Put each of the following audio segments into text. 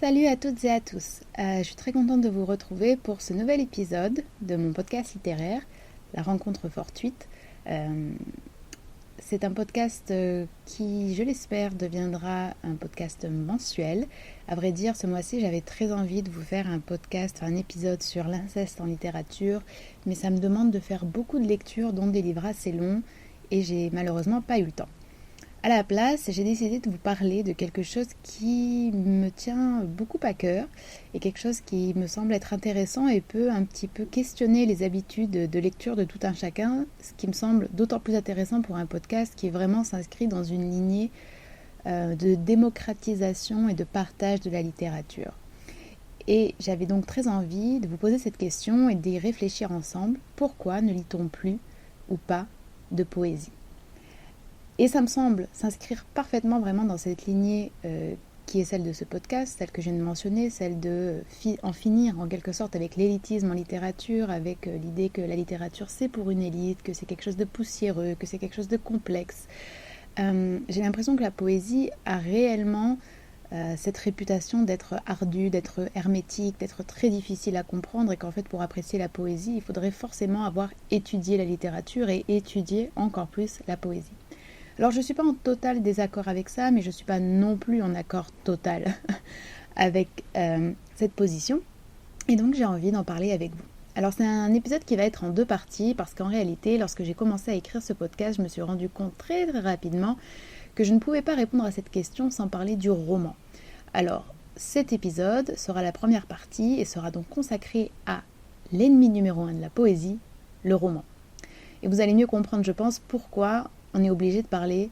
Salut à toutes et à tous. Je suis très contente de vous retrouver pour ce nouvel épisode de mon podcast littéraire, La rencontre fortuite. C'est un podcast qui, je l'espère, deviendra un podcast mensuel. À vrai dire, ce mois-ci, j'avais très envie de vous faire un épisode sur l'inceste en littérature, mais ça me demande de faire beaucoup de lectures, dont des livres assez longs, et j'ai malheureusement pas eu le temps. À la place, j'ai décidé de vous parler de quelque chose qui me tient beaucoup à cœur et quelque chose qui me semble être intéressant et peut un petit peu questionner les habitudes de lecture de tout un chacun, ce qui me semble d'autant plus intéressant pour un podcast qui vraiment s'inscrit dans une lignée de démocratisation et de partage de la littérature. Et j'avais donc très envie de vous poser cette question et d'y réfléchir ensemble. Pourquoi ne lit-on plus ou pas de poésie ? Et ça me semble s'inscrire parfaitement vraiment dans cette lignée qui est celle de ce podcast, celle que je viens de mentionner, celle de en finir en quelque sorte avec l'élitisme en littérature, avec l'idée que la littérature c'est pour une élite, que c'est quelque chose de poussiéreux, que c'est quelque chose de complexe. J'ai l'impression que la poésie a réellement cette réputation d'être ardue, d'être hermétique, d'être très difficile à comprendre et qu'en fait pour apprécier la poésie, il faudrait forcément avoir étudié la littérature et étudier encore plus la poésie. Alors je ne suis pas en total désaccord avec ça, mais je ne suis pas non plus en accord total avec cette position. Et donc j'ai envie d'en parler avec vous. Alors c'est un épisode qui va être en deux parties, parce qu'en réalité, lorsque j'ai commencé à écrire ce podcast, je me suis rendu compte très très rapidement que je ne pouvais pas répondre à cette question sans parler du roman. Alors cet épisode sera la première partie et sera donc consacré à l'ennemi numéro 1 de la poésie, le roman. Et vous allez mieux comprendre, je pense, pourquoi on est obligé de parler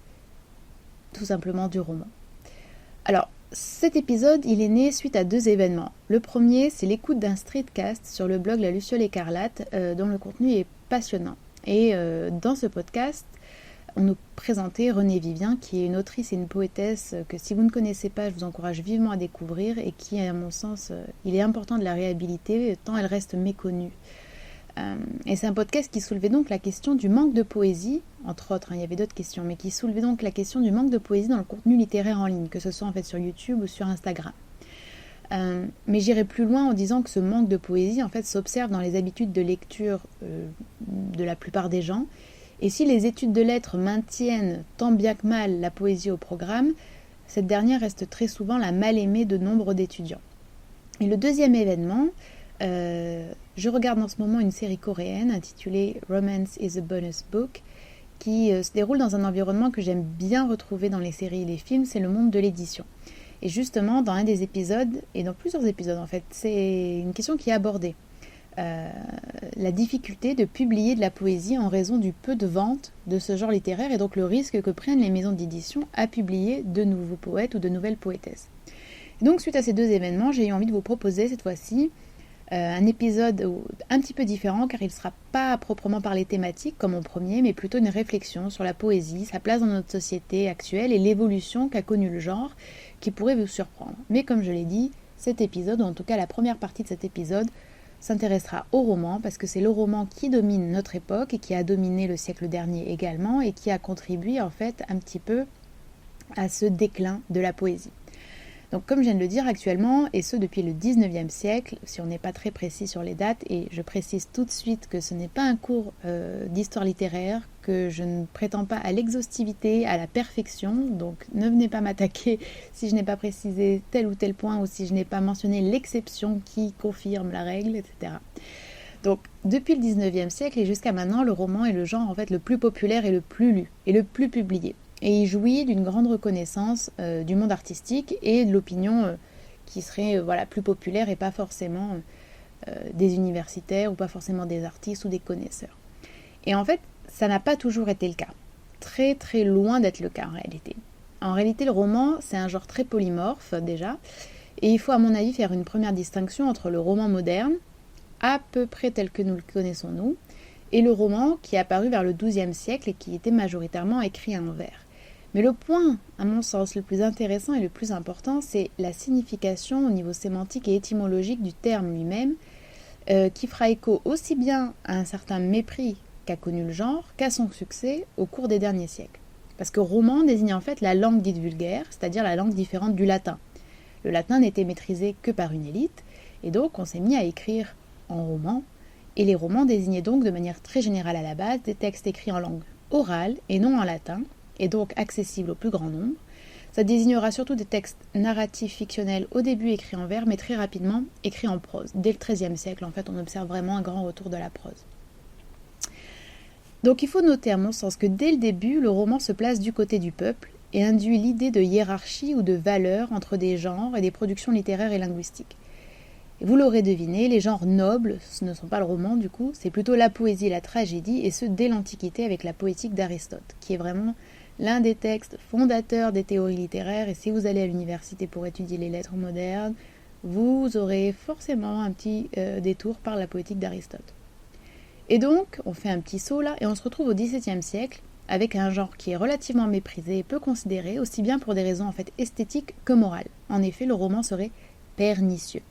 tout simplement du roman. Alors, cet épisode, il est né suite à deux événements. Le premier, c'est l'écoute d'un streetcast sur le blog La Luciole Écarlate, dont le contenu est passionnant. Et dans ce podcast, on nous présentait Renée Vivien, qui est une autrice et une poétesse que si vous ne connaissez pas, je vous encourage vivement à découvrir et qui, à mon sens, il est important de la réhabiliter tant elle reste méconnue. Et c'est un podcast qui soulevait donc la question du manque de poésie, entre autres, il y avait d'autres questions, mais qui soulevait donc la question du manque de poésie dans le contenu littéraire en ligne, que ce soit en fait sur YouTube ou sur Instagram. Mais j'irai plus loin en disant que ce manque de poésie en fait s'observe dans les habitudes de lecture de la plupart des gens. Et si les études de lettres maintiennent tant bien que mal la poésie au programme, cette dernière reste très souvent la mal-aimée de nombre d'étudiants. Et le deuxième événement, je regarde en ce moment une série coréenne intitulée Romance is a Bonus Book qui se déroule dans un environnement que j'aime bien retrouver dans les séries et les films, c'est le monde de l'édition. Et justement, dans un des épisodes, et dans plusieurs épisodes en fait, c'est une question qui est abordée. La difficulté de publier de la poésie en raison du peu de ventes de ce genre littéraire et donc le risque que prennent les maisons d'édition à publier de nouveaux poètes ou de nouvelles poétesses. Et donc suite à ces deux événements, j'ai eu envie de vous proposer cette fois-ci un épisode un petit peu différent car il ne sera pas à proprement parler thématique comme mon premier, mais plutôt une réflexion sur la poésie, sa place dans notre société actuelle et l'évolution qu'a connue le genre qui pourrait vous surprendre. Mais comme je l'ai dit, cet épisode, ou en tout cas la première partie de cet épisode, s'intéressera au roman parce que c'est le roman qui domine notre époque et qui a dominé le siècle dernier également et qui a contribué en fait un petit peu à ce déclin de la poésie. Donc comme je viens de le dire actuellement, et ce depuis le 19e siècle, si on n'est pas très précis sur les dates, et je précise tout de suite que ce n'est pas un cours d'histoire littéraire, que je ne prétends pas à l'exhaustivité, à la perfection, donc ne venez pas m'attaquer si je n'ai pas précisé tel ou tel point ou si je n'ai pas mentionné l'exception qui confirme la règle, etc. Donc depuis le 19e siècle et jusqu'à maintenant, le roman est le genre en fait le plus populaire et le plus lu, et le plus publié. Et il jouit d'une grande reconnaissance du monde artistique et de l'opinion qui serait plus populaire et pas forcément des universitaires ou pas forcément des artistes ou des connaisseurs. Et en fait, ça n'a pas toujours été le cas. Très très loin d'être le cas en réalité. En réalité, le roman, c'est un genre très polymorphe déjà. Et il faut à mon avis faire une première distinction entre le roman moderne, à peu près tel que nous le connaissons nous, et le roman qui est apparu vers le XIIe siècle et qui était majoritairement écrit en vers. Mais le point, à mon sens, le plus intéressant et le plus important, c'est la signification au niveau sémantique et étymologique du terme lui-même, qui fera écho aussi bien à un certain mépris qu'a connu le genre qu'à son succès au cours des derniers siècles. Parce que roman désigne en fait la langue dite vulgaire, c'est-à-dire la langue différente du latin. Le latin n'était maîtrisé que par une élite, et donc on s'est mis à écrire en roman, et les romans désignaient donc de manière très générale à la base des textes écrits en langue orale et non en latin, et donc accessibles au plus grand nombre. Ça désignera surtout des textes narratifs fictionnels au début écrits en vers, mais très rapidement écrits en prose. Dès le XIIIe siècle, en fait, on observe vraiment un grand retour de la prose. Donc il faut noter à mon sens que dès le début, le roman se place du côté du peuple et induit l'idée de hiérarchie ou de valeur entre des genres et des productions littéraires et linguistiques. Et vous l'aurez deviné, les genres nobles, ce ne sont pas le roman du coup, c'est plutôt la poésie et la tragédie, et ce dès l'Antiquité avec la poétique d'Aristote, qui est vraiment l'un des textes fondateurs des théories littéraires, et si vous allez à l'université pour étudier les lettres modernes, vous aurez forcément un petit détour par la poétique d'Aristote. Et donc, on fait un petit saut là, et on se retrouve au XVIIe siècle, avec un genre qui est relativement méprisé et peu considéré, aussi bien pour des raisons en fait esthétiques que morales. En effet, le roman serait pernicieux.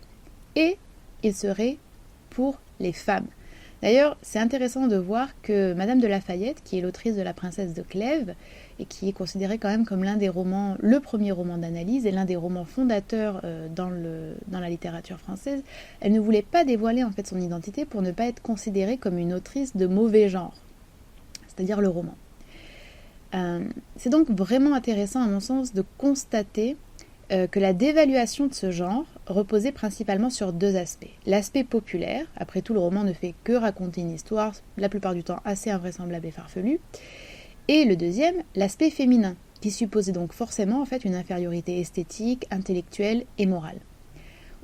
Et il serait pour les femmes. D'ailleurs, c'est intéressant de voir que Madame de Lafayette, qui est l'autrice de La Princesse de Clèves, et qui est considérée quand même comme l'un des romans, le premier roman d'analyse et l'un des romans fondateurs dans la littérature française, elle ne voulait pas dévoiler en fait son identité pour ne pas être considérée comme une autrice de mauvais genre, c'est-à-dire le roman. C'est donc vraiment intéressant à mon sens de constater que la dévaluation de ce genre reposait principalement sur deux aspects. L'aspect populaire, après tout le roman ne fait que raconter une histoire, la plupart du temps assez invraisemblable et farfelue, et le deuxième, l'aspect féminin, qui supposait donc forcément en fait une infériorité esthétique, intellectuelle et morale.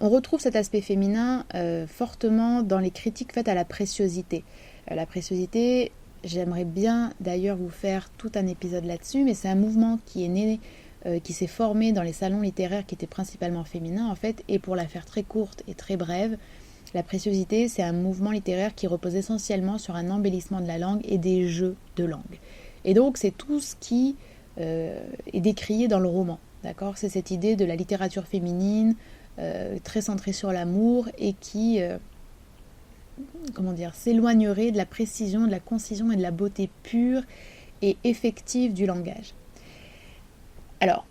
On retrouve cet aspect féminin fortement dans les critiques faites à la préciosité. La préciosité, j'aimerais bien d'ailleurs vous faire tout un épisode là-dessus, mais c'est un mouvement qui est né qui s'est formé dans les salons littéraires qui étaient principalement féminins en fait, et pour la faire très courte et très brève, la préciosité c'est un mouvement littéraire qui repose essentiellement sur un embellissement de la langue et des jeux de langue. Et donc c'est tout ce qui est décrié dans le roman, d'accord ? C'est cette idée de la littérature féminine, très centrée sur l'amour et qui s'éloignerait de la précision, de la concision et de la beauté pure et effective du langage. Alors,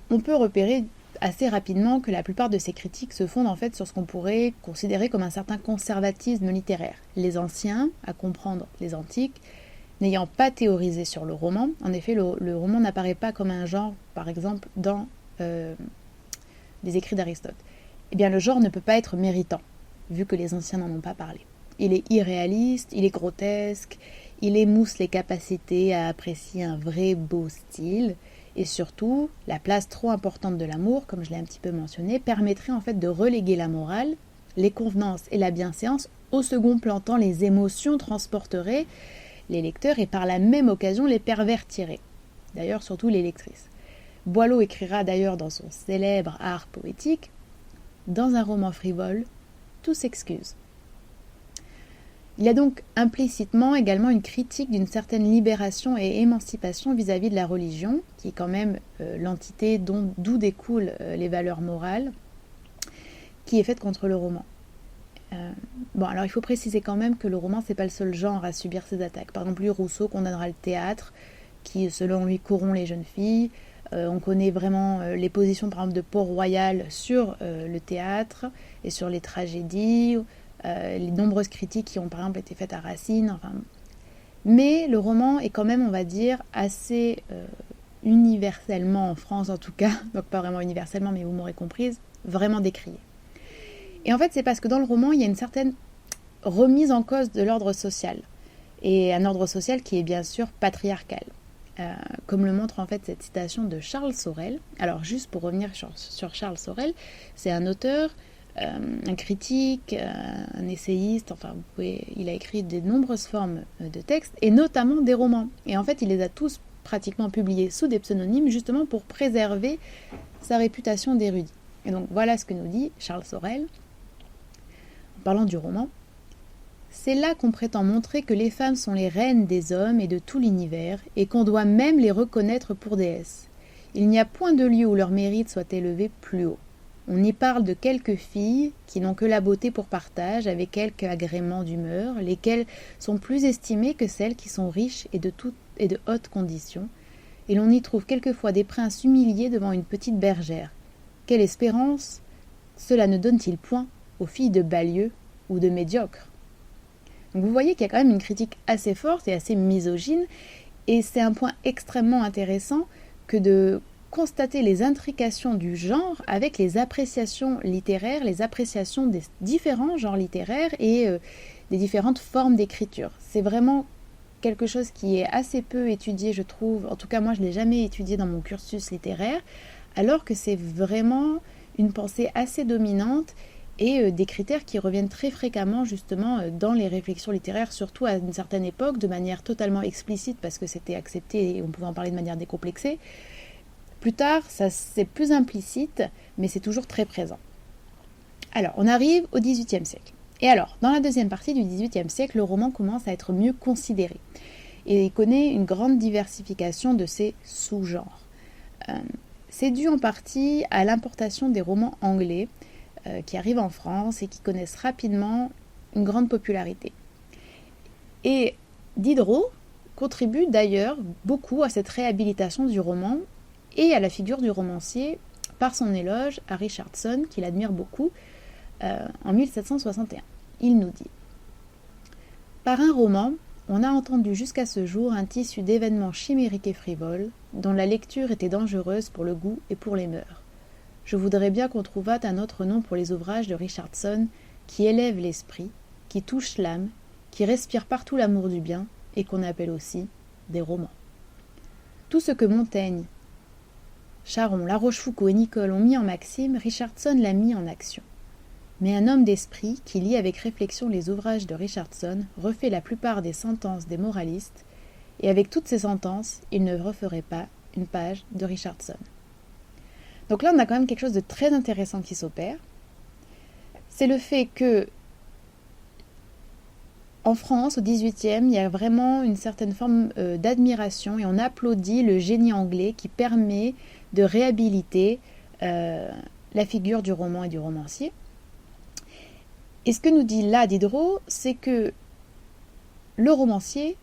on peut repérer assez rapidement que la plupart de ces critiques se fondent en fait sur ce qu'on pourrait considérer comme un certain conservatisme littéraire. Les anciens, à comprendre les antiques, n'ayant pas théorisé sur le roman, en effet le roman n'apparaît pas comme un genre, par exemple, dans les écrits d'Aristote. Eh bien le genre ne peut pas être méritant, vu que les anciens n'en ont pas parlé. Il est irréaliste, il est grotesque, il émousse les capacités à apprécier un vrai beau style, et surtout, la place trop importante de l'amour, comme je l'ai un petit peu mentionné, permettrait en fait de reléguer la morale, les convenances et la bienséance au second plan, tant les émotions transporteraient les lecteurs et par la même occasion les pervertiraient. D'ailleurs, surtout les lectrices. Boileau écrira d'ailleurs dans son célèbre art poétique « Dans un roman frivole, tout s'excuse ». Il y a donc implicitement également une critique d'une certaine libération et émancipation vis-à-vis de la religion, qui est quand même l'entité d'où découlent les valeurs morales, qui est faite contre le roman. Alors il faut préciser quand même que le roman, c'est pas le seul genre à subir ces attaques. Par exemple, Rousseau condamnera le théâtre, qui selon lui corrompt les jeunes filles. On connaît vraiment les positions par exemple de Port-Royal sur le théâtre et sur les tragédies, les nombreuses critiques qui ont par exemple été faites à Racine, mais le roman est quand même, on va dire, assez universellement en France en tout cas, donc pas vraiment universellement mais vous m'aurez comprise, vraiment décrié. Et en fait c'est parce que dans le roman il y a une certaine remise en cause de l'ordre social, et un ordre social qui est bien sûr patriarcal. Comme le montre en fait cette citation de Charles Sorel. Alors juste pour revenir sur Charles Sorel, c'est un auteur, un critique, un essayiste, il a écrit de nombreuses formes de textes, et notamment des romans. Et en fait, il les a tous pratiquement publiés sous des pseudonymes, justement pour préserver sa réputation d'érudit. Et donc voilà ce que nous dit Charles Sorel, en parlant du roman. C'est là qu'on prétend montrer que les femmes sont les reines des hommes et de tout l'univers, et qu'on doit même les reconnaître pour déesses. Il n'y a point de lieu où leur mérite soit élevé plus haut. On y parle de quelques filles qui n'ont que la beauté pour partage, avec quelques agréments d'humeur, lesquelles sont plus estimées que celles qui sont riches et de hautes conditions, et l'on y trouve quelquefois des princes humiliés devant une petite bergère. Quelle espérance cela ne donne-t-il point aux filles de banlieue ou de médiocres? Donc vous voyez qu'il y a quand même une critique assez forte et assez misogyne, et c'est un point extrêmement intéressant que de constater les intrications du genre avec les appréciations littéraires, les appréciations des différents genres littéraires et des différentes formes d'écriture. C'est vraiment quelque chose qui est assez peu étudié, je trouve. En tout cas, moi, je ne l'ai jamais étudié dans mon cursus littéraire, alors que c'est vraiment une pensée assez dominante et des critères qui reviennent très fréquemment justement dans les réflexions littéraires, surtout à une certaine époque, de manière totalement explicite parce que c'était accepté et on pouvait en parler de manière décomplexée. Plus tard, ça c'est plus implicite, mais c'est toujours très présent. Alors, on arrive au XVIIIe siècle. Et alors, dans la deuxième partie du XVIIIe siècle, le roman commence à être mieux considéré. Et il connaît une grande diversification de ses sous-genres. C'est dû en partie à l'importation des romans anglais qui arrivent en France et qui connaissent rapidement une grande popularité. Et Diderot contribue d'ailleurs beaucoup à cette réhabilitation du roman et à la figure du romancier par son éloge à Richardson, qu'il admire beaucoup, en 1761. Il nous dit « Par un roman, on a entendu jusqu'à ce jour un tissu d'événements chimériques et frivoles, dont la lecture était dangereuse pour le goût et pour les mœurs. Je voudrais bien qu'on trouvât un autre nom pour les ouvrages de Richardson qui élèvent l'esprit, qui touchent l'âme, qui respirent partout l'amour du bien et qu'on appelle aussi des romans. Tout ce que Montaigne, Charron, La Rochefoucauld et Nicole ont mis en maxime, Richardson l'a mis en action. Mais un homme d'esprit qui lit avec réflexion les ouvrages de Richardson refait la plupart des sentences des moralistes, et avec toutes ces sentences, il ne referait pas une page de Richardson. » Donc là, on a quand même quelque chose de très intéressant qui s'opère. C'est le fait que, en France, au XVIIIe, il y a vraiment une certaine forme d'admiration et on applaudit le génie anglais qui permet de réhabiliter la figure du roman et du romancier. Et ce que nous dit là Diderot, c'est que le romancier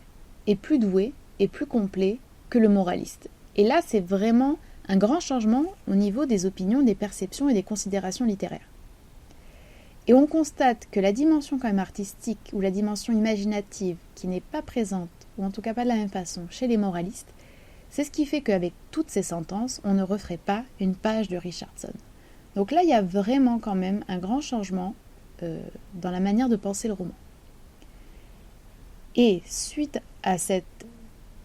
est plus doué et plus complet que le moraliste. Et là, c'est vraiment un grand changement au niveau des opinions, des perceptions et des considérations littéraires. Et on constate que la dimension quand même artistique ou la dimension imaginative qui n'est pas présente, ou en tout cas pas de la même façon, chez les moralistes, c'est ce qui fait qu'avec toutes ces sentences, on ne referait pas une page de Richardson. Donc là, il y a vraiment quand même un grand changement dans la manière de penser le roman. Et suite à cette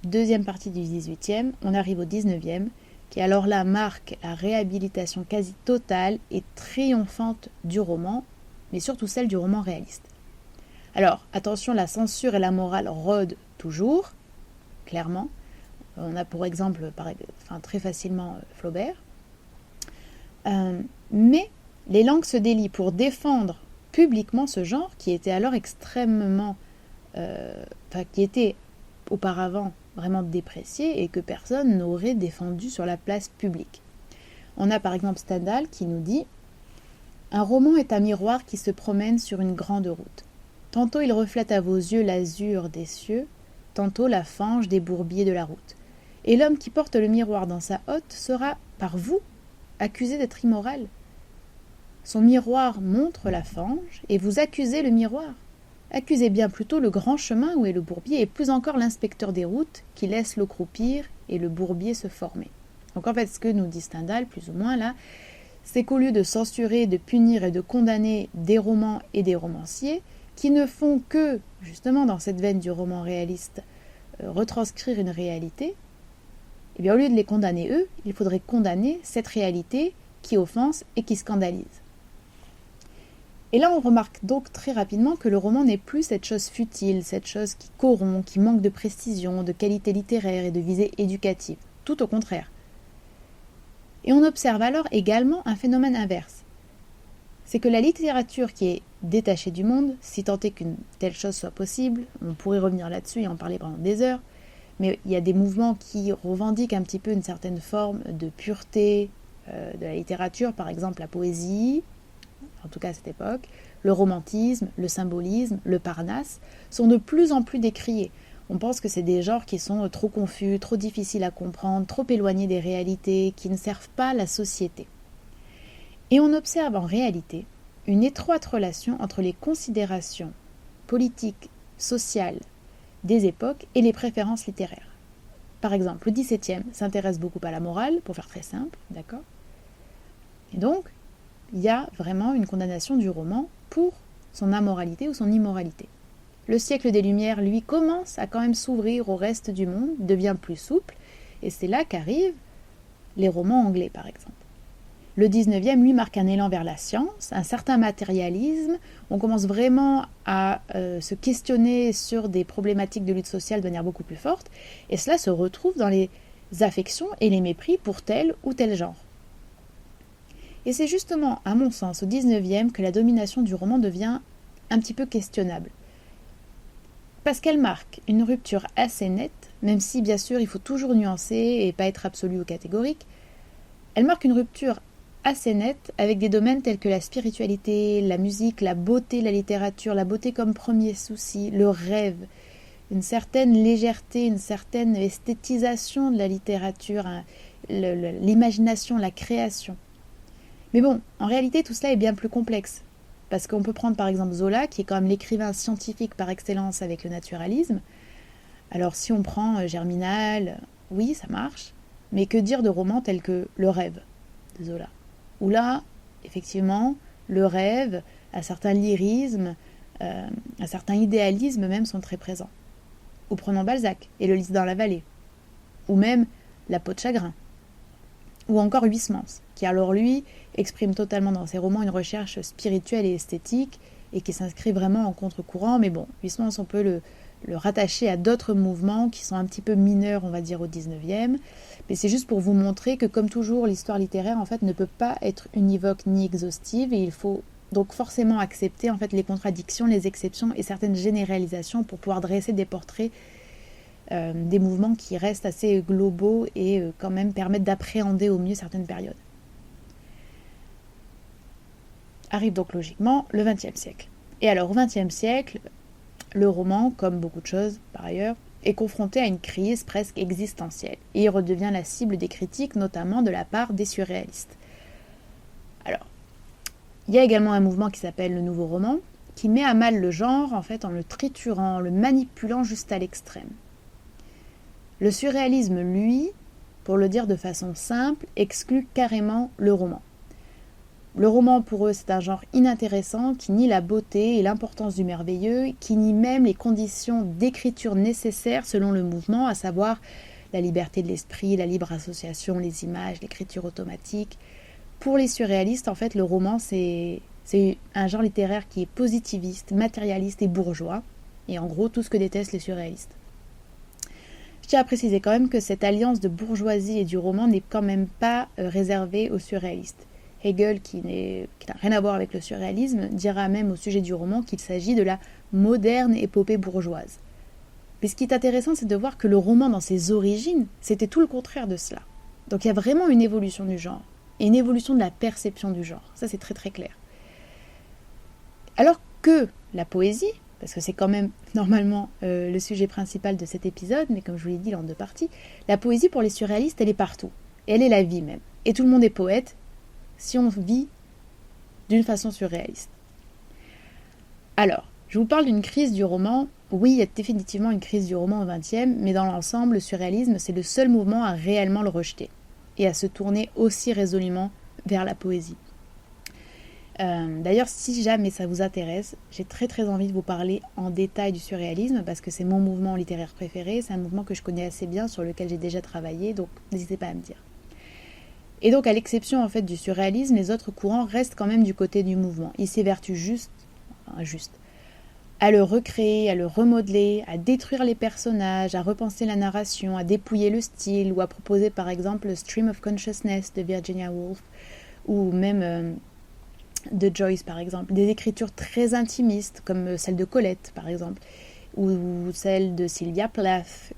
deuxième partie du XVIIIe, on arrive au XIXe, qui alors là marque la réhabilitation quasi totale et triomphante du roman, mais surtout celle du roman réaliste. Alors, attention, la censure et la morale rôdent toujours, clairement. On a pour exemple, très facilement, Flaubert. Mais les langues se délient pour défendre publiquement ce genre qui était alors extrêmement... qui était auparavant vraiment déprécié et que personne n'aurait défendu sur la place publique. On a par exemple Stendhal qui nous dit « Un roman est un miroir qui se promène sur une grande route. Tantôt il reflète à vos yeux l'azur des cieux, tantôt la fange des bourbiers de la route. Et l'homme qui porte le miroir dans sa hotte sera, par vous, accusé d'être immoral. Son miroir montre la fange et vous accusez le miroir. Accusez bien plutôt le grand chemin où est le bourbier et plus encore l'inspecteur des routes qui laisse l'eau croupir et le bourbier se former. » Donc en fait, ce que nous dit Stendhal, plus ou moins là, c'est qu'au lieu de censurer, de punir et de condamner des romans et des romanciers qui ne font que, justement dans cette veine du roman réaliste, retranscrire une réalité, eh bien au lieu de les condamner eux, il faudrait condamner cette réalité qui offense et qui scandalise. Et là, on remarque donc très rapidement que le roman n'est plus cette chose futile, cette chose qui corrompt, qui manque de précision, de qualité littéraire et de visée éducative. Tout au contraire. Et on observe alors également un phénomène inverse. C'est que la littérature qui est détachée du monde, si tant est qu'une telle chose soit possible, on pourrait revenir là-dessus et en parler pendant des heures, mais il y a des mouvements qui revendiquent un petit peu une certaine forme de pureté de la littérature, par exemple la poésie, en tout cas à cette époque, le romantisme, le symbolisme, le Parnasse, sont de plus en plus décriés. On pense que c'est des genres qui sont trop confus, trop difficiles à comprendre, trop éloignés des réalités, qui ne servent pas la société. Et on observe en réalité une étroite relation entre les considérations politiques, sociales des époques et les préférences littéraires. Par exemple, le XVIIe s'intéresse beaucoup à la morale, pour faire très simple, d'accord ? Et donc, il y a vraiment une condamnation du roman pour son amoralité ou son immoralité. Le siècle des Lumières, lui, commence à quand même s'ouvrir au reste du monde, devient plus souple, et c'est là qu'arrivent les romans anglais, par exemple. Le 19e, lui, marque un élan vers la science, un certain matérialisme. On commence vraiment à se questionner sur des problématiques de lutte sociale de manière beaucoup plus forte. Et cela se retrouve dans les affections et les mépris pour tel ou tel genre. Et c'est justement, à mon sens, au 19e que la domination du roman devient un petit peu questionnable. Parce qu'elle marque une rupture assez nette, même si bien sûr il faut toujours nuancer et pas être absolu ou catégorique. Elle marque une rupture assez nette avec des domaines tels que la spiritualité, la musique, la beauté, la littérature, la beauté comme premier souci, le rêve, une certaine légèreté, une certaine esthétisation de la littérature, l'imagination, la création. Mais bon, en réalité tout cela est bien plus complexe, parce qu'on peut prendre par exemple Zola, qui est quand même l'écrivain scientifique par excellence avec le naturalisme. Alors si on prend Germinal, oui ça marche, mais que dire de romans tels que Le Rêve de Zola, où là, effectivement, le rêve, un certain lyrisme, un certain idéalisme même sont très présents. Ou prenons Balzac et Le Lys dans la vallée, ou même La peau de chagrin, ou encore Huysmans, qui alors lui exprime totalement dans ses romans une recherche spirituelle et esthétique, et qui s'inscrit vraiment en contre-courant, mais bon, Huysmans on peut le rattacher à d'autres mouvements qui sont un petit peu mineurs, on va dire, au 19e. Mais c'est juste pour vous montrer que, comme toujours, l'histoire littéraire, en fait, ne peut pas être univoque ni exhaustive, et il faut donc forcément accepter, en fait, les contradictions, les exceptions et certaines généralisations pour pouvoir dresser des portraits des mouvements qui restent assez globaux et quand même permettent d'appréhender au mieux certaines périodes. Arrive donc logiquement le XXe siècle. Et alors, au XXe siècle, le roman, comme beaucoup de choses par ailleurs, est confronté à une crise presque existentielle et il redevient la cible des critiques, notamment de la part des surréalistes. Alors, il y a également un mouvement qui s'appelle le nouveau roman, qui met à mal le genre en fait en le triturant, en le manipulant juste à l'extrême. Le surréalisme, lui, pour le dire de façon simple, exclut carrément le roman. Le roman, pour eux, c'est un genre inintéressant qui nie la beauté et l'importance du merveilleux, qui nie même les conditions d'écriture nécessaires selon le mouvement, à savoir la liberté de l'esprit, la libre association, les images, l'écriture automatique. Pour les surréalistes, en fait, le roman, c'est un genre littéraire qui est positiviste, matérialiste et bourgeois, et en gros, tout ce que détestent les surréalistes. Je tiens à préciser quand même que cette alliance de bourgeoisie et du roman n'est quand même pas réservée aux surréalistes. Hegel, qui n'a rien à voir avec le surréalisme, dira même au sujet du roman qu'il s'agit de la moderne épopée bourgeoise. Mais ce qui est intéressant, c'est de voir que le roman, dans ses origines, c'était tout le contraire de cela. Donc il y a vraiment une évolution du genre, et une évolution de la perception du genre. Ça, c'est très très clair. Alors que la poésie, parce que c'est quand même normalement le sujet principal de cet épisode, mais comme je vous l'ai dit, il est en deux parties, la poésie pour les surréalistes, elle est partout. Et elle est la vie même. Et tout le monde est poète, si on vit d'une façon surréaliste. Alors, je vous parle d'une crise du roman. Oui, il y a définitivement une crise du roman au XXe, mais dans l'ensemble, le surréalisme, c'est le seul mouvement à réellement le rejeter et à se tourner aussi résolument vers la poésie. D'ailleurs, si jamais ça vous intéresse, j'ai très très envie de vous parler en détail du surréalisme parce que c'est mon mouvement littéraire préféré, c'est un mouvement que je connais assez bien, sur lequel j'ai déjà travaillé, donc n'hésitez pas à me dire. Et donc, à l'exception en fait du surréalisme, les autres courants restent quand même du côté du mouvement. Ils s'évertuent juste à le recréer, à le remodeler, à détruire les personnages, à repenser la narration, à dépouiller le style, ou à proposer par exemple le Stream of Consciousness de Virginia Woolf, ou même de Joyce par exemple. Des écritures très intimistes, comme celle de Colette par exemple, ou celle de Sylvia Plath,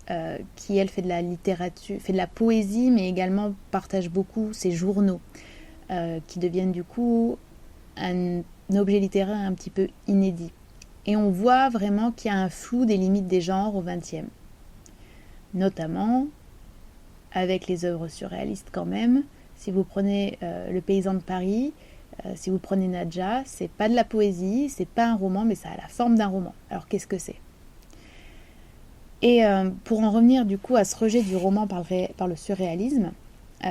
qui elle fait de la littérature, fait de la poésie, mais également partage beaucoup ses journaux, qui deviennent du coup un objet littéraire un petit peu inédit. Et on voit vraiment qu'il y a un flou des limites des genres au XXe, notamment avec les œuvres surréalistes quand même. Si vous prenez Le Paysan de Paris, Si vous prenez Nadja, c'est pas de la poésie, c'est pas un roman, mais ça a la forme d'un roman. Alors qu'est-ce que c'est ? Et pour en revenir du coup à ce rejet du roman par le surréalisme,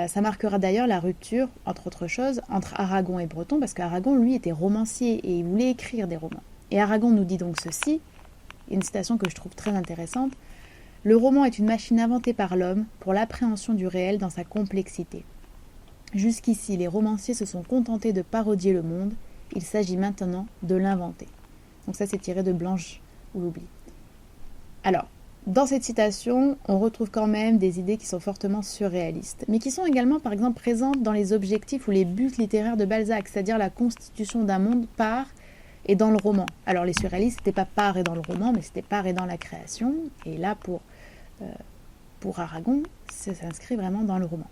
ça marquera d'ailleurs la rupture, entre autres choses, entre Aragon et Breton, parce qu'Aragon, lui, était romancier et il voulait écrire des romans. Et Aragon nous dit donc ceci, une citation que je trouve très intéressante: « Le roman est une machine inventée par l'homme pour l'appréhension du réel dans sa complexité. Jusqu'ici, les romanciers se sont contentés de parodier le monde, il s'agit maintenant de l'inventer. » Donc ça, c'est tiré de Blanche ou l'oubli. Alors, dans cette citation, on retrouve quand même des idées qui sont fortement surréalistes, mais qui sont également, par exemple, présentes dans les objectifs ou les buts littéraires de Balzac, c'est-à-dire la constitution d'un monde par et dans le roman. Alors, les surréalistes, c'était pas par et dans le roman, mais c'était par et dans la création, et là, pour Aragon, ça s'inscrit vraiment dans le roman.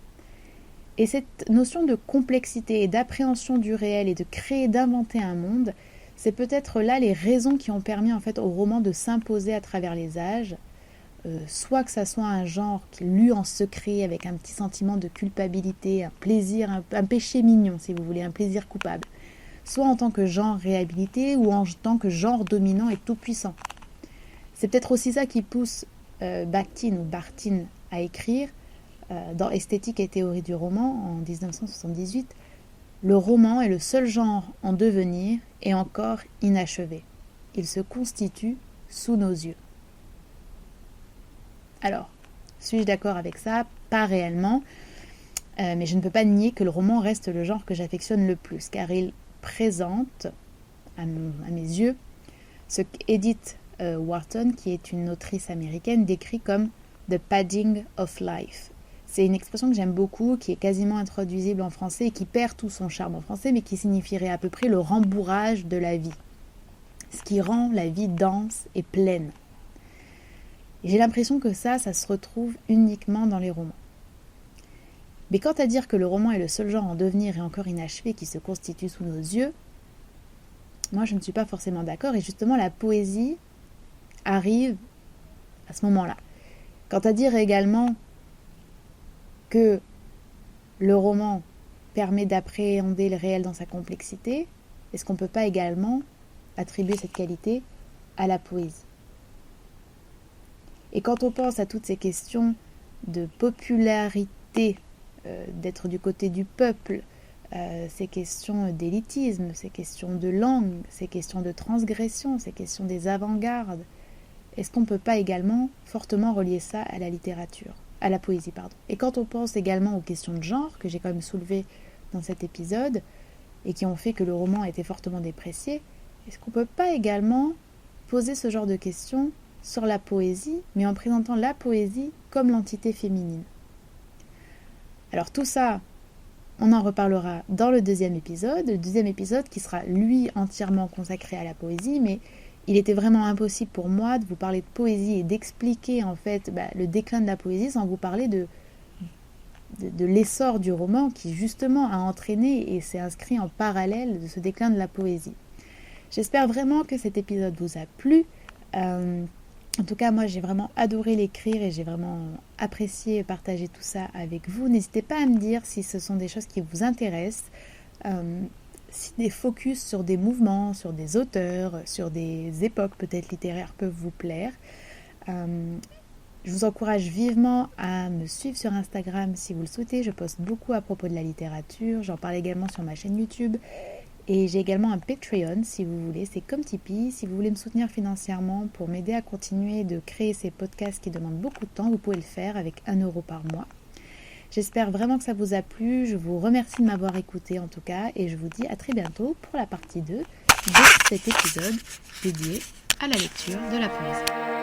Et cette notion de complexité et d'appréhension du réel et de créer, d'inventer un monde, c'est peut-être là les raisons qui ont permis en fait au roman de s'imposer à travers les âges, soit que ça soit un genre qui lu en secret avec un petit sentiment de culpabilité, un plaisir, un péché mignon si vous voulez, un plaisir coupable, soit en tant que genre réhabilité ou en tant que genre dominant et tout-puissant. C'est peut-être aussi ça qui pousse Bakhtin à écrire dans Esthétique et théorie du roman en 1978, le roman est le seul genre en devenir et encore inachevé. Il se constitue sous nos yeux. Alors, suis-je d'accord avec ça ? Pas réellement, mais je ne peux pas nier que le roman reste le genre que j'affectionne le plus, car il présente, à mes yeux, ce qu'Edith Wharton, qui est une autrice américaine, décrit comme « the padding of life ». C'est une expression que j'aime beaucoup, qui est quasiment intraduisible en français et qui perd tout son charme en français, mais qui signifierait à peu près le rembourrage de la vie. Ce qui rend la vie dense et pleine. Et j'ai l'impression que ça se retrouve uniquement dans les romans. Mais quant à dire que le roman est le seul genre en devenir et encore inachevé qui se constitue sous nos yeux, moi je ne suis pas forcément d'accord, et justement la poésie arrive à ce moment-là. Quant à dire également que le roman permet d'appréhender le réel dans sa complexité, est-ce qu'on ne peut pas également attribuer cette qualité à la poésie ? Et quand on pense à toutes ces questions de popularité, d'être du côté du peuple, ces questions d'élitisme, ces questions de langue, ces questions de transgression, ces questions des avant-gardes, est-ce qu'on ne peut pas également fortement relier ça à la littérature ? À la poésie, pardon. Et quand on pense également aux questions de genre, que j'ai quand même soulevées dans cet épisode, et qui ont fait que le roman a été fortement déprécié, est-ce qu'on ne peut pas également poser ce genre de questions sur la poésie, mais en présentant la poésie comme l'entité féminine ? Alors tout ça, on en reparlera dans le deuxième épisode qui sera lui entièrement consacré à la poésie, mais il était vraiment impossible pour moi de vous parler de poésie et d'expliquer en fait le déclin de la poésie sans vous parler de l'essor du roman qui justement a entraîné et s'est inscrit en parallèle de ce déclin de la poésie. J'espère vraiment que cet épisode vous a plu. En tout cas, moi j'ai vraiment adoré l'écrire et j'ai vraiment apprécié partager tout ça avec vous. N'hésitez pas à me dire si ce sont des choses qui vous intéressent. Si des focus sur des mouvements, sur des auteurs, sur des époques peut-être littéraires peuvent vous plaire. Je vous encourage vivement à me suivre sur Instagram si vous le souhaitez. Je poste beaucoup à propos de la littérature. J'en parle également sur ma chaîne YouTube. Et j'ai également un Patreon si vous voulez. C'est comme Tipeee. Si vous voulez me soutenir financièrement pour m'aider à continuer de créer ces podcasts qui demandent beaucoup de temps, vous pouvez le faire avec 1 € par mois. J'espère vraiment que ça vous a plu. Je vous remercie de m'avoir écouté en tout cas. Et je vous dis à très bientôt pour la partie 2 de cet épisode dédié à la lecture de la poésie.